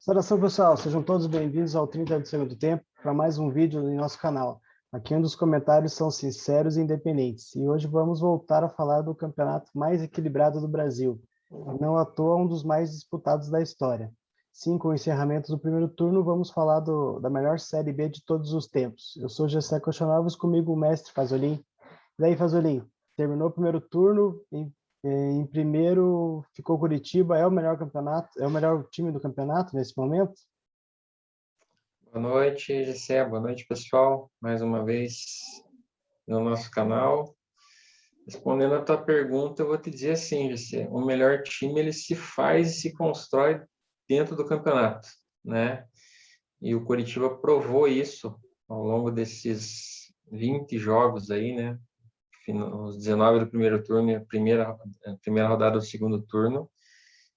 Saudação, pessoal, sejam todos bem-vindos ao 30 do segundo tempo para mais um vídeo no nosso canal. Aqui onde os comentários são sinceros e independentes. E hoje vamos voltar a falar do campeonato mais equilibrado do Brasil. Não à toa, um dos mais disputados da história. Sim, com o encerramento do primeiro turno, vamos falar da melhor Série B de todos os tempos. Eu sou Gessé Cochonovas, comigo o mestre Fazolin. E aí, Fazolin, terminou o primeiro turno, em primeiro ficou Curitiba, é o melhor campeonato, é o melhor time do campeonato nesse momento? Boa noite, Gessé. Boa noite, pessoal. Mais uma vez no nosso canal. Respondendo a tua pergunta, eu vou te dizer assim, Gessé, o melhor time ele se faz e se constrói dentro do campeonato, né? E o Curitiba provou isso ao longo desses 20 jogos aí, né? Os 19 do primeiro turno e a primeira rodada do segundo turno,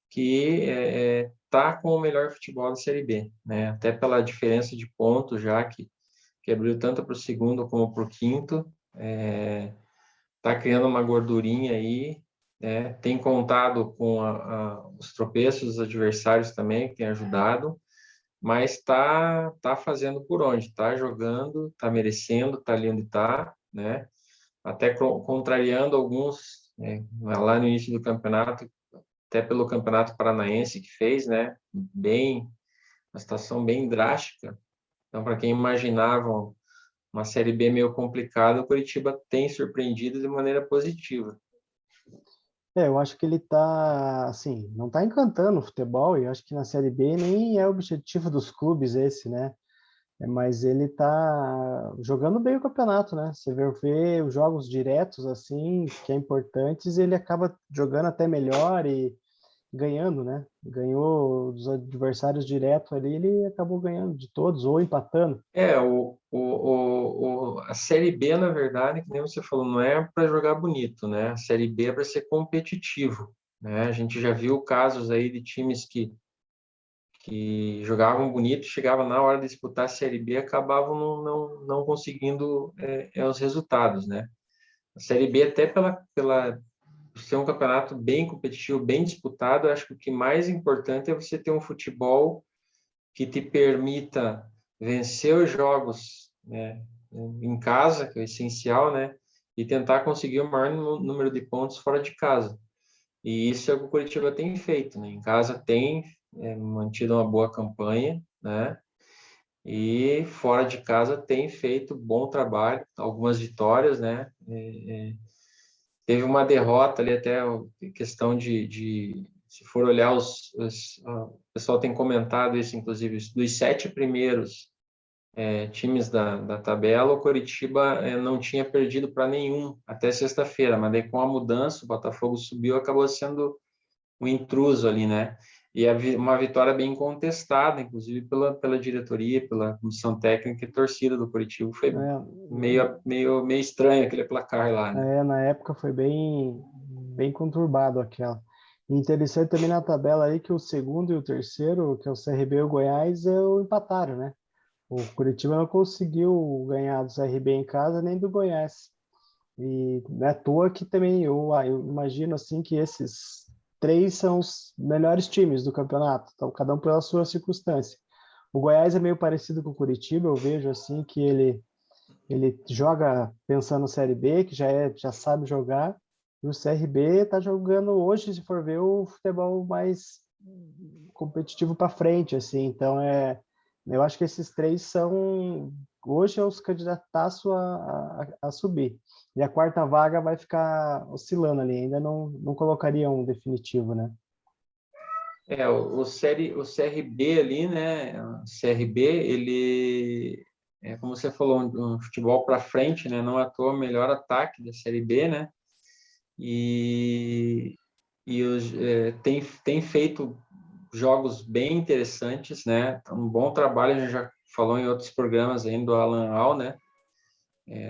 que tá com o melhor futebol da Série B, né? Até pela diferença de pontos já que abriu tanto para o segundo como para o quinto, tá criando uma gordurinha aí, né? Tem contado com os tropeços dos adversários também, que tem ajudado, mas tá fazendo por onde, tá jogando, tá merecendo, tá ali onde tá, né? Até contrariando alguns, né? Lá no início do campeonato, até pelo Campeonato Paranaense que fez, né? Uma situação bem drástica. Então, para quem imaginava uma Série B meio complicada, o Curitiba tem surpreendido de maneira positiva. Eu acho que ele tá, assim, não tá encantando o futebol, e eu acho que na Série B nem é o objetivo dos clubes esse, né? Mas ele tá jogando bem o campeonato, né? Você vê os jogos diretos, assim, que é importantes, ele acaba jogando até melhor e ganhando, né? Ganhou dos adversários direto ali, ele acabou ganhando de todos, ou empatando. A Série B, na verdade, que nem você falou, não é para jogar bonito, né? A Série B é para ser competitivo, né? A gente já viu casos aí de times que jogavam bonito, chegavam na hora de disputar a Série B, acabavam não conseguindo os resultados, né? A Série B, até por ser um campeonato bem competitivo, bem disputado, eu acho que o que mais importante é você ter um futebol que te permita vencer os jogos, né, em casa, que é o essencial, né, e tentar conseguir o maior número de pontos fora de casa. E isso é o que o Curitiba tem feito, né? Em casa tem mantido uma boa campanha, né? E fora de casa tem feito bom trabalho, algumas vitórias, né? Teve uma derrota ali até questão se for olhar o pessoal tem comentado isso, inclusive, dos 7 primeiros times da tabela, o Coritiba não tinha perdido para nenhum até sexta-feira, mas daí com a mudança, o Botafogo subiu, acabou sendo um intruso ali, né? E uma vitória bem contestada, inclusive pela diretoria, pela comissão técnica e torcida do Coritiba. Foi meio estranho aquele placar lá, né? Na época foi bem conturbado aquela. E interessante também na tabela aí que o segundo e o terceiro, que é o CRB e o Goiás, empataram, né? O Curitiba não conseguiu ganhar do CRB em casa nem do Goiás. E não é à toa que também eu imagino assim que esses três são os melhores times do campeonato, então cada um pela sua circunstância. O Goiás é meio parecido com o Curitiba, eu vejo assim que ele joga pensando no Série B, que já sabe jogar, e o CRB está jogando hoje, se for ver, o futebol mais competitivo para frente, assim. Então eu acho que esses três são hoje é os candidataços a subir. E a quarta vaga vai ficar oscilando ali, ainda não colocaria um definitivo, né? O CRB ali, né? O CRB, ele como você falou, um futebol para frente, né? Não à toa o melhor ataque da Série B, né? E, tem feito jogos bem interessantes, né? Um bom trabalho, a gente já falou em outros programas ainda do Alan Al, né?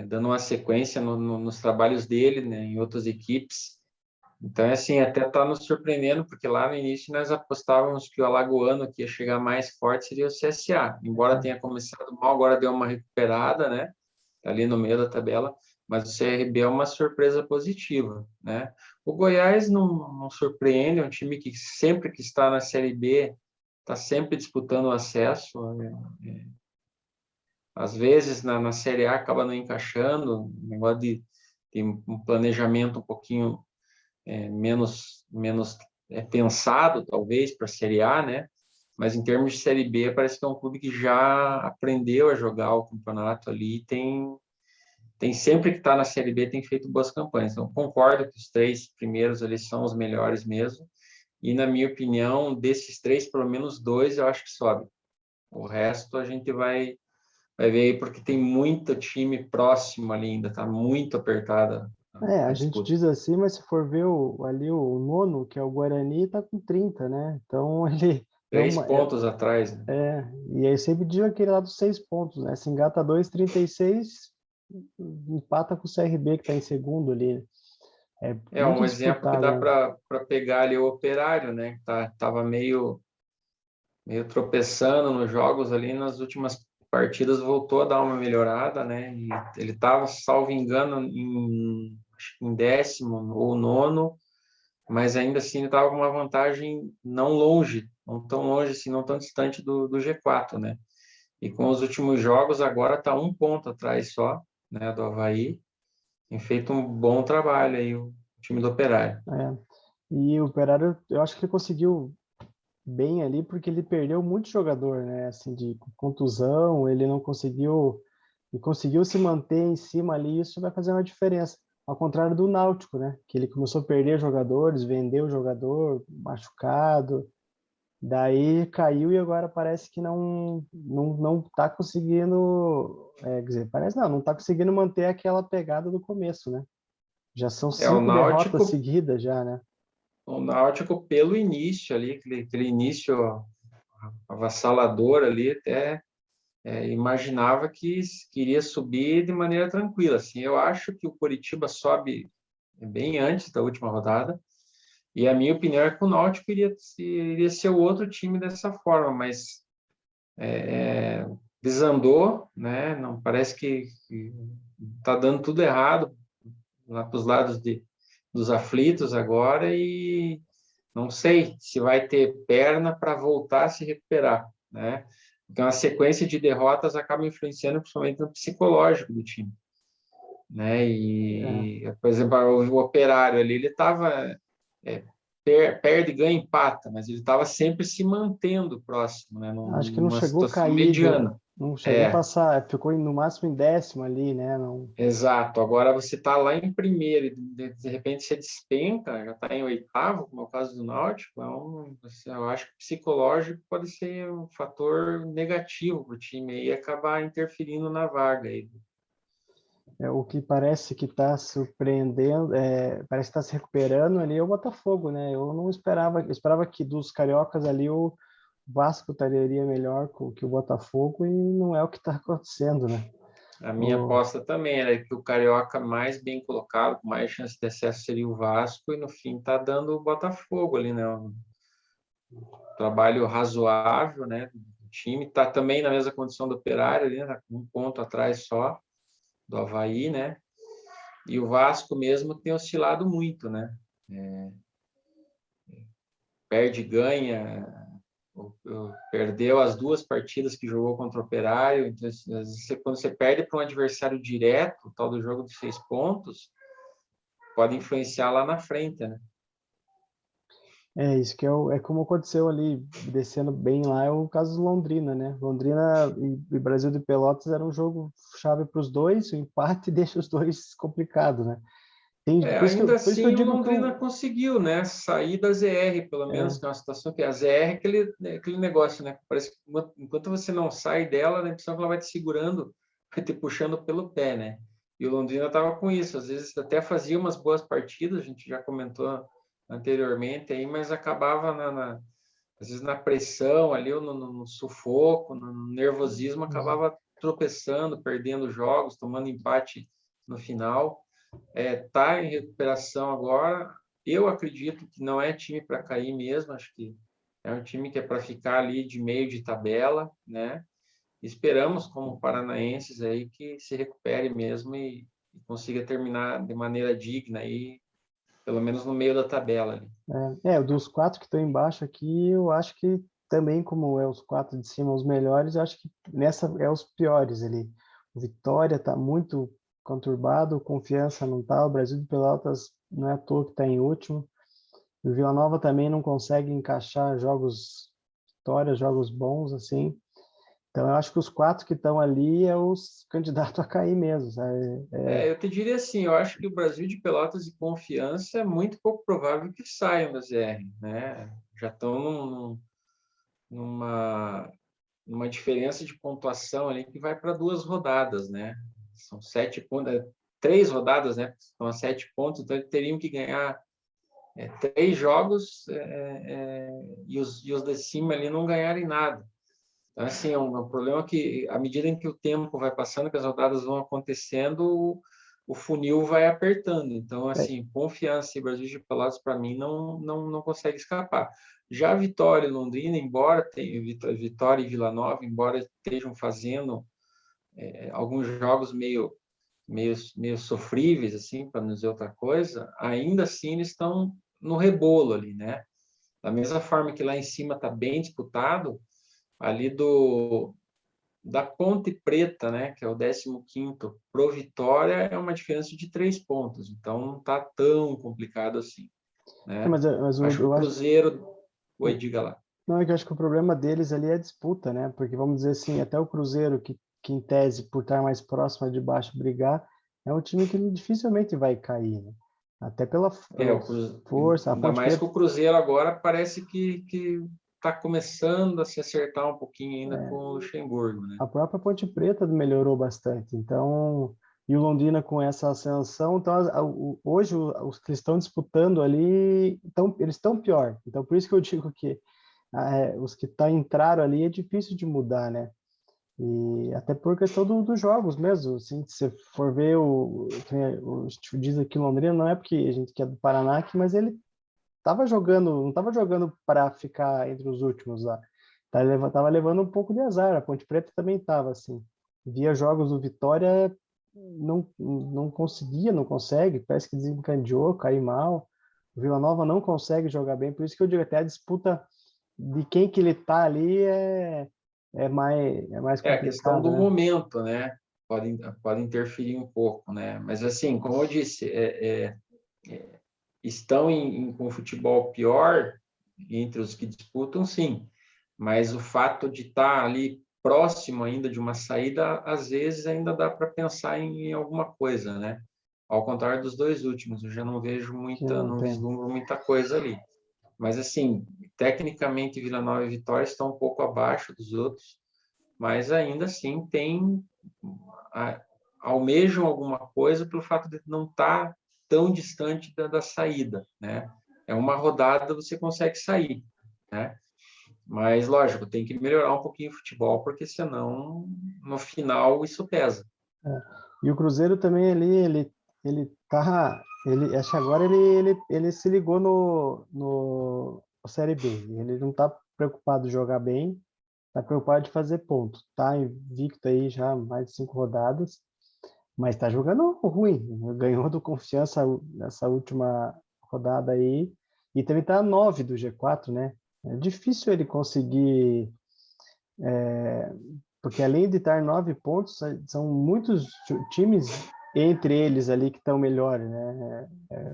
Dando uma sequência nos trabalhos dele, né? Em outras equipes. Então, assim, até está nos surpreendendo, porque lá no início nós apostávamos que o alagoano que ia chegar mais forte seria o CSA. Embora tenha começado mal, agora deu uma recuperada, né? Tá ali no meio da tabela, mas o CRB é uma surpresa positiva, né? O Goiás não surpreende, é um time que sempre que está na Série B está sempre disputando o acesso. Às vezes na Série A acaba não encaixando, um negócio de um planejamento um pouquinho menos pensado, talvez, para a Série A, né? Mas em termos de Série B, parece que é um clube que já aprendeu a jogar o campeonato ali, tem sempre que está na Série B, tem feito boas campanhas. Então, concordo que os 3 primeiros ali são os melhores mesmo. E, na minha opinião, desses 3, pelo menos 2 eu acho que sobe. O resto a gente vai ver aí, porque tem muito time próximo ali ainda, está muito apertada A a gente disputa. diz assim, mas se for ver ali o nono, que é o Guarani, tá com 30, né? Então ele é Três uma. pontos atrás, né? E aí sempre diz aquele lá dos 6 pontos, né? Se engata 2, 36, empata com o CRB, que está em segundo ali, né? É É muito um exemplo que dá disputado, né? para pegar ali o Operário, né? Que tava meio tropeçando nos jogos ali, nas últimas partidas voltou a dar uma melhorada, né? E ele estava, salvo engano, acho que em 10º ou nono, mas ainda assim ele estava com uma vantagem não longe, não tão longe assim, não tão distante do G4, né? E com os últimos jogos agora está 1 ponto atrás só, né, do Avaí. Tem feito um bom trabalho aí o time do Operário. É. E o Operário, eu acho que ele conseguiu bem ali porque ele perdeu muito jogador, né? Assim, de contusão, ele não conseguiu e conseguiu se manter em cima ali, isso vai fazer uma diferença. Ao contrário do Náutico, né? Que ele começou a perder jogadores, vendeu jogador machucado, daí caiu e agora parece que não tá conseguindo, quer dizer, parece não tá conseguindo manter aquela pegada do começo, né? Já são É, o 5 derrotas Náutico seguidas já, né? O Náutico, pelo início ali, aquele início avassalador ali, até imaginava que iria subir de maneira tranquila. Assim, eu acho que o Coritiba sobe bem antes da última rodada, e a minha opinião é que o Náutico iria ser o outro time dessa forma, mas desandou, né? Não parece que está dando tudo errado lá para os lados dos aflitos agora e não sei se vai ter perna para voltar a se recuperar, né? Porque uma sequência de derrotas acaba influenciando principalmente no psicológico do time, né? É, E, por exemplo, o Operário ali, ele estava perde, ganha, empata, mas ele estava sempre se mantendo próximo, né? acho que não Numa chegou a situação cair, mediana. não chegou a É, passar, ficou no máximo em 10º ali, né? Não, exato. Agora você está lá em primeiro e de repente você despenca, já está em 8º, como é o caso do Náutico. Eu acho que o psicológico pode ser um fator negativo para o time e acabar interferindo na vaga aí. o que parece que está surpreendendo, parece que está se recuperando ali é o Botafogo, né? Eu não esperava, eu esperava que dos cariocas ali o Vasco estaria melhor que o Botafogo e não é o que está acontecendo, né? A minha O, aposta também era que o Carioca mais bem colocado, com mais chance de acesso seria o Vasco e no fim está dando o Botafogo ali, né? Um trabalho razoável, né? O time está também na mesma condição do Operário ali, né? Tá com 1 ponto atrás só do Avaí, né? E o Vasco mesmo tem oscilado muito, né? Perde, ganha, perdeu as 2 partidas que jogou contra o Operário. Então, às vezes, quando você perde para um adversário direto, o tal do jogo de 6 pontos, pode influenciar lá na frente, né? isso que é como aconteceu ali, descendo bem lá, é o caso do Londrina, né? Londrina e Brasil de Pelotas era um jogo chave para os dois, o empate deixa os dois complicados, né? Ainda Por isso que eu assim, o digo que Londrina conseguiu, né, sair da ZR, pelo menos, é, que é uma situação que a ZR é aquele negócio, né? Parece que enquanto você não sai dela, a impressão que ela vai te segurando, vai te puxando pelo pé, né? E o Londrina estava com isso, às vezes até fazia umas boas partidas, a gente já comentou anteriormente aí, mas acabava às vezes na pressão ali, ou no sufoco, no nervosismo, acabava tropeçando, perdendo jogos, tomando empate no final. Tá em recuperação agora. Eu acredito que não é time para cair mesmo, acho que é um time que é para ficar ali de meio de tabela, né? Esperamos, como paranaenses, aí que se recupere mesmo e consiga terminar de maneira digna aí, pelo menos no meio da tabela ali. dos 4 que estão embaixo aqui, eu acho que também, como é os 4 de cima os melhores, eu acho que nessa é os piores ali. O Vitória está muito conturbado, o Confiança não está, o Brasil de Pelotas não é à toa que está em último. O Vila Nova também não consegue encaixar jogos, vitórias, jogos bons, assim. Então, eu acho que os 4 que estão ali é os candidatos a cair mesmo, sabe? Eu te diria assim, eu acho que o Brasil de Pelotas e Confiança é muito pouco provável que saiam da ZR, né? Já estão numa diferença de pontuação ali que vai para 2 rodadas, né? São 7 pontos, 3 rodadas, né? Estão a 7 pontos, então eles teriam que ganhar 3 jogos e os de cima ali não ganharem nada. Então, assim, é um problema que, à medida em que o tempo vai passando, que as rodadas vão acontecendo, o funil vai apertando. Então, É, assim, Confiança e Brasil de Pelotas, para mim, não consegue escapar. Já Vitória e Londrina, embora tenham Vitória e Vila Nova, embora estejam fazendo alguns jogos meio sofríveis, assim, para não dizer outra coisa, ainda assim eles estão no rebolo ali, né? Da mesma forma que lá em cima está bem disputado, ali da Ponte Preta, né, que é o 15º, pro Vitória é uma diferença de 3 pontos, então não está tão complicado assim, né? mas Acho que o eu acho, Cruzeiro, oi, diga lá. não, é que eu acho que o problema deles ali é a disputa, né? Porque, vamos dizer assim, até o Cruzeiro, que em tese, por estar mais próximo de baixo brigar, é um time que dificilmente vai cair, né? Até pela força, a Ainda Ponte mais que Preta. o Cruzeiro agora parece que está começando a se acertar um pouquinho ainda com o Luxemburgo, né? A própria Ponte Preta melhorou bastante. Então, e o Londrina com essa ascensão, então hoje os que estão disputando ali, eles estão pior. Então, por isso que eu digo que os que entraram ali é difícil de mudar, né? E até por questão dos jogos mesmo. Assim, se você for ver o diz aqui o Londrina, não é porque a gente quer do Paraná, aqui, mas ele não estava jogando para ficar entre os últimos lá. Tava levando um pouco de azar. A Ponte Preta também estava assim. Via jogos do Vitória, não conseguia, não consegue, parece que desencandeou, caiu mal. O Vila Nova não consegue jogar bem, por isso que eu digo até a disputa de quem que ele tá ali é mais É a questão complicado, do né? momento, né? Pode interferir um pouco, né? Mas assim, como eu disse, estão com o futebol pior entre os que disputam, sim. Mas o fato de estar ali próximo ainda de uma saída, às vezes ainda dá para pensar em alguma coisa, né? Ao contrário dos 2 últimos, eu já não vejo Que muita, não não tem. vislumbro muita coisa ali. Mas assim, tecnicamente Vila Nova e Vitória estão um pouco abaixo dos outros, mas ainda assim a- almejam alguma coisa pelo fato de não estar tão distante da saída, né? É uma rodada você consegue sair, né? Mas lógico, tem que melhorar um pouquinho o futebol, porque senão no final isso pesa. É. E o Cruzeiro também ali, acho que agora ele se ligou no Série B. Ele não está preocupado em jogar bem, está preocupado de fazer pontos. Tá invicto aí já mais de 5 rodadas, mas está jogando ruim. Ganhou do Confiança nessa última rodada aí e também está a 9 do G4, né? É difícil ele conseguir, porque além de estar 9 pontos, são muitos times entre eles ali que estão melhores, né?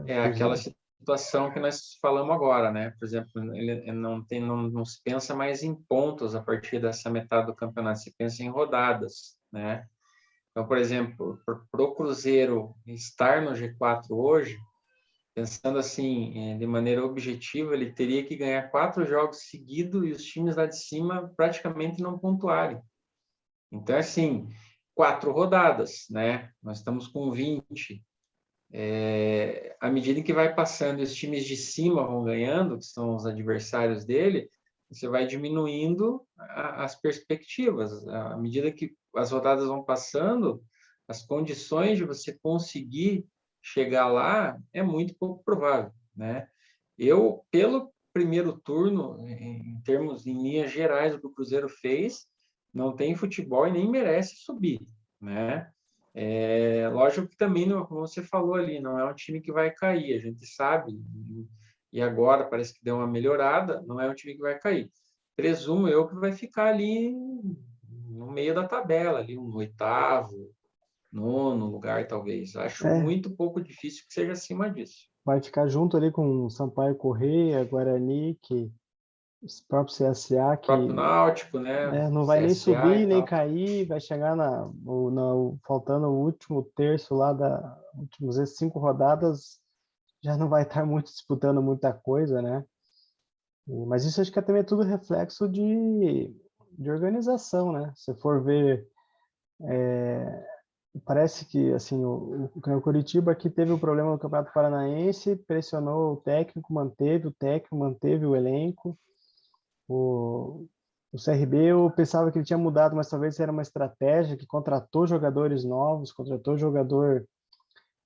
É aquela situação que nós falamos agora, né? Por exemplo, ele não se pensa mais em pontos a partir dessa metade do campeonato, se pensa em rodadas, né? Então, por exemplo, para o Cruzeiro estar no G4 hoje, pensando assim, de maneira objetiva, ele teria que ganhar 4 jogos seguidos e os times lá de cima praticamente não pontuarem. Então, assim, 4 rodadas, né? Nós estamos com 20. À medida que vai passando e os times de cima vão ganhando, que são os adversários dele, você vai diminuindo as perspectivas. À medida que as rodadas vão passando, as condições de você conseguir chegar lá é muito pouco provável, né? Eu, pelo primeiro turno, em termos, em linhas gerais, o que o Cruzeiro fez, não tem futebol e nem merece subir, né? Lógico que também, como você falou ali, não é um time que vai cair, a gente sabe, e agora parece que deu uma melhorada, não é um time que vai cair. presumo eu que vai ficar ali no meio da tabela, ali um oitavo, nono lugar, talvez. Acho É, muito pouco difícil que seja acima disso. vai ficar junto ali com o Sampaio Corrêa, Guarani, que os próprios CSA, O próprio que Náutico, né? não vai nem CSA e subir, nem tal. cair, vai chegar faltando o último terço lá últimas 5 rodadas, já não vai estar muito disputando muita coisa, né? Mas isso acho que também é tudo reflexo de organização, né? Se for ver, parece que assim o Curitiba aqui teve o problema no Campeonato Paranaense, pressionou o técnico manteve o elenco. O, o CRB eu pensava que ele tinha mudado, mas talvez era uma estratégia que contratou jogadores novos, contratou jogador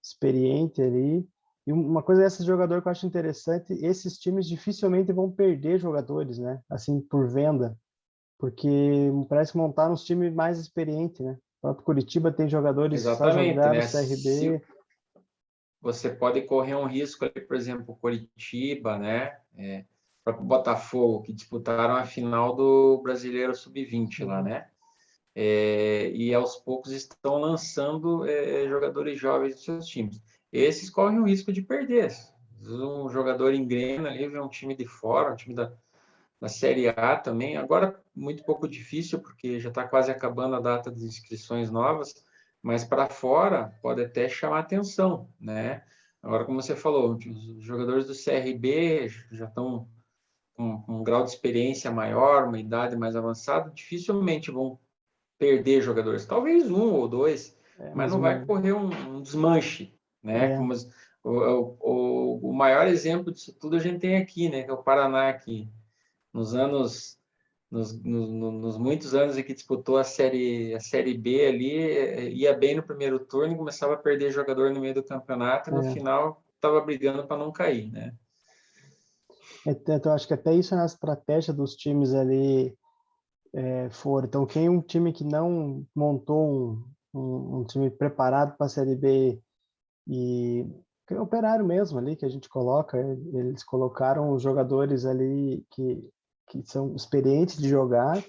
experiente ali. E uma coisa desse jogador que eu acho interessante, esses times dificilmente vão perder jogadores, né? Assim, por venda, porque parece que montaram uns times mais experientes, né? O próprio Curitiba tem jogadores que só Exatamente, jogaram né? Se CRB. você pode correr um risco ali, por exemplo, Coritiba, né? O próprio Botafogo, que disputaram a final do Brasileiro Sub-20 lá, né? E aos poucos estão lançando jogadores jovens dos seus times. Esses correm o risco de perder. Um jogador engrena ali, vê um time de fora, um time da Série A também. Agora, muito pouco difícil, porque já está quase acabando a data de inscrições novas, mas para fora pode até chamar atenção, né? Agora, como você falou, os jogadores do CRB já estão com um grau de experiência maior, uma idade mais avançada, dificilmente vão perder jogadores. Talvez um ou dois, mas Mas não vai correr um desmanche, né? é, Como o maior exemplo disso tudo a gente tem aqui, né? Que é o Paraná, que nos anos nos muitos anos em que disputou a série B ali, ia bem no primeiro turno, começava a perder jogador no meio do campeonato e no é, final estava brigando para não cair, né? eu acho que até isso é na estratégia dos times ali for. Então, quem um time que não montou um time preparado para a Série B e que é Operário mesmo ali que a gente coloca, eles colocaram os jogadores ali que são experientes de jogar,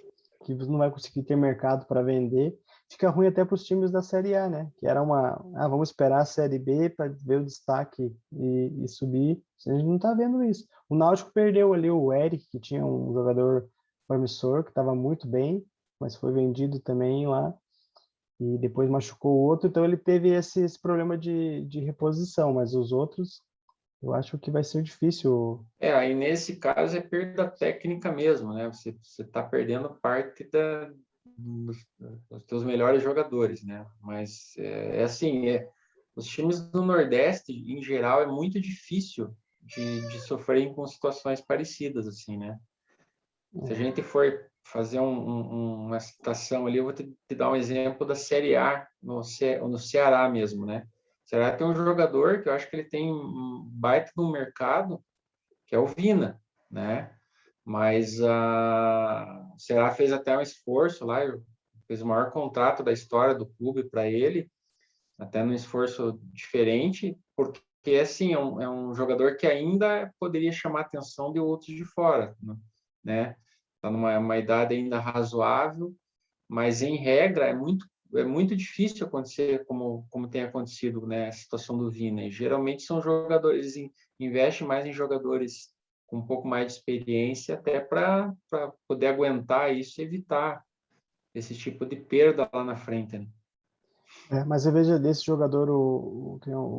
que você não vai conseguir ter mercado para vender. Fica ruim até para os times da Série A, né? Que era vamos esperar a Série B para ver o destaque e subir. A gente não está vendo isso. O Náutico perdeu ali o Eric, que tinha um jogador promissor, que estava muito bem, mas foi vendido também lá e depois machucou o outro, então ele teve esse problema de reposição, mas os outros eu acho que vai ser difícil. Aí nesse caso é perda técnica mesmo, né? Você está perdendo parte dos teus melhores jogadores, né? Mas assim, os times do Nordeste, em geral, é muito difícil de sofrerem com situações parecidas, assim, né? Se a gente for fazer uma citação ali, eu vou te dar um exemplo da Série A no Ceará mesmo, né? O Ceará tem um jogador que eu acho que ele tem um baita no mercado, que é o Vina, né? Mas o Ceará fez até um esforço lá, fez o maior contrato da história do clube para ele, até num esforço diferente, porque assim é um jogador que ainda poderia chamar a atenção de outros de fora, né? Está numa uma idade ainda razoável, mas em regra é muito difícil acontecer como tem acontecido, né, a situação do Vina. E geralmente são jogadores investem mais em jogadores com um pouco mais de experiência, até para poder aguentar isso e evitar esse tipo de perda lá na frente, né? Mas eu vejo desse jogador, o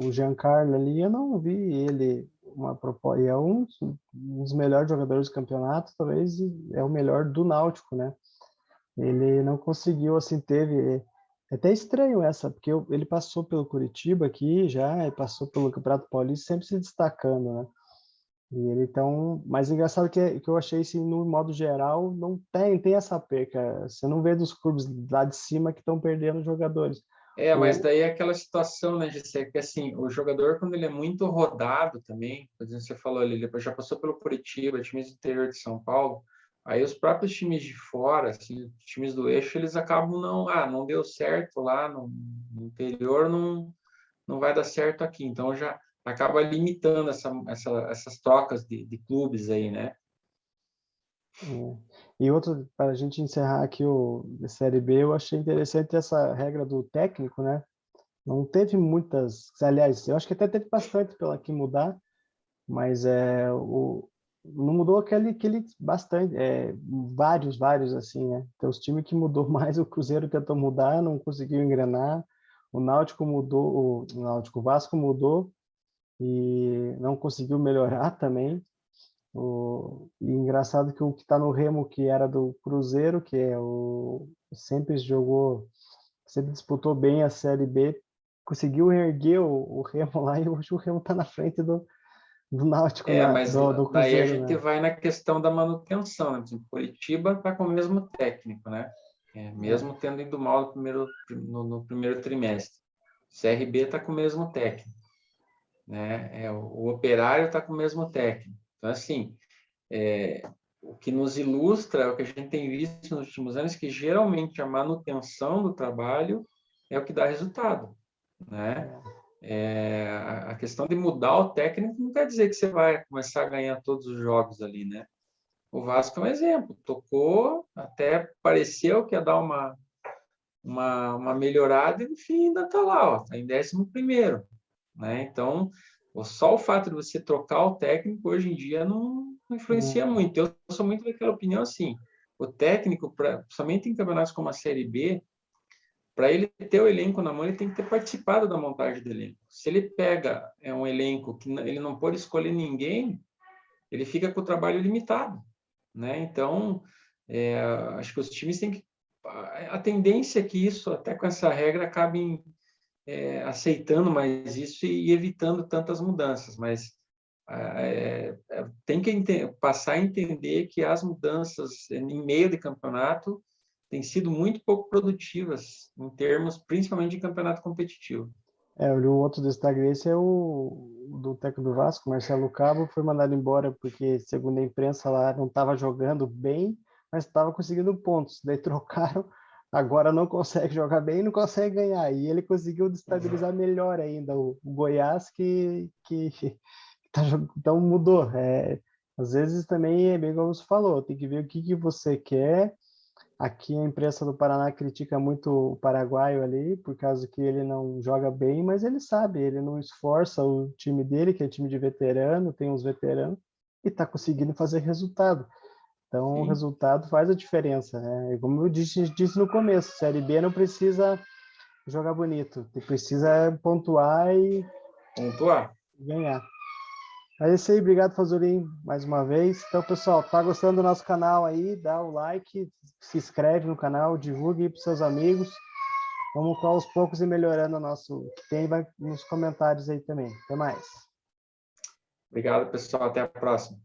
Giancarlo ali, eu não vi ele uma proposta, e é um dos melhores jogadores do campeonato, talvez é o melhor do Náutico, né? Ele não conseguiu, assim, é até estranho essa, porque ele passou pelo Curitiba aqui já, ele passou pelo Campeonato Paulista, sempre se destacando, né? E ele então, mas engraçado que eu achei assim, no modo geral, não tem essa perca. Você não vê dos clubes lá de cima que estão perdendo jogadores. Mas O, daí é aquela situação, né, Gessé, que assim, o jogador, quando ele é muito rodado também, por exemplo, você falou ali, ele já passou pelo Curitiba, times do interior de São Paulo, aí os próprios times de fora, assim, os times do eixo, eles acabam não deu certo lá no interior, não vai dar certo aqui. Então já acaba limitando essas trocas de clubes aí, né? E outro, para a gente encerrar aqui o Série B, eu achei interessante essa regra do técnico, né? Não teve muitas, aliás, eu acho que até teve bastante pela que mudar, mas não mudou aquele bastante, vários assim, né? Então, os times que mudou mais, o Cruzeiro tentou mudar, não conseguiu engrenar, o Náutico mudou, o Vasco mudou e não conseguiu melhorar também. E engraçado que o que está no Remo, que era do Cruzeiro, que sempre jogou, sempre disputou bem a Série B, conseguiu erguer o Remo lá e hoje o Remo está na frente do Náutico, Mas do daí a Cruzeiro, gente né? vai na questão da manutenção, né? Por exemplo, Curitiba está com o mesmo técnico, né? Mesmo tendo ido mal no primeiro trimestre. CRB está com o mesmo técnico, né? O Operário está com o mesmo técnico. Então, assim, o que nos ilustra, o que a gente tem visto nos últimos anos, que geralmente a manutenção do trabalho é o que dá resultado, né? A questão de mudar o técnico não quer dizer que você vai começar a ganhar todos os jogos ali, né? O Vasco é um exemplo, tocou, até pareceu que ia dar uma melhorada e no fim ainda está lá, está em 11º, né? Então, só o fato de você trocar o técnico hoje em dia não influencia É, muito. Eu sou muito daquela opinião assim, o técnico, somente em campeonatos como a Série B, para ele ter o elenco na mão, ele tem que ter participado da montagem do elenco. Se ele pega um elenco que ele não pode escolher ninguém, ele fica com o trabalho limitado, né? Então, acho que os times têm que... A tendência é que isso, até com essa regra, acabem aceitando mais isso e evitando tantas mudanças, mas tem que passar a entender que as mudanças em meio de campeonato têm sido muito pouco produtivas em termos, principalmente de campeonato competitivo. o outro destaque desse é o do técnico do Vasco, Marcelo Cabo, foi mandado embora porque, segundo a imprensa, lá não estava jogando bem, mas estava conseguindo pontos. Daí trocaram, agora não consegue jogar bem e não consegue ganhar. E ele conseguiu destabilizar melhor ainda o Goiás, que então mudou. Às vezes também é bem como você falou, tem que ver o que você quer. Aqui a imprensa do Paraná critica muito o paraguaio ali, por causa que ele não joga bem, mas ele sabe, ele não esforça o time dele, que é time de veterano, tem uns veteranos, e está conseguindo fazer resultado. Então, o Sim, resultado faz a diferença, né? E como eu disse no começo, Série B não precisa jogar bonito, precisa pontuar e pontuar. ganhar. É isso aí, obrigado, Fazolin, mais uma vez. Então, pessoal, tá gostando do nosso canal aí, dá o like, se inscreve no canal, divulgue para seus amigos. Vamos aos poucos e melhorando o nosso que tem, vai nos comentários aí também. Até mais. Obrigado, pessoal. Até a próxima.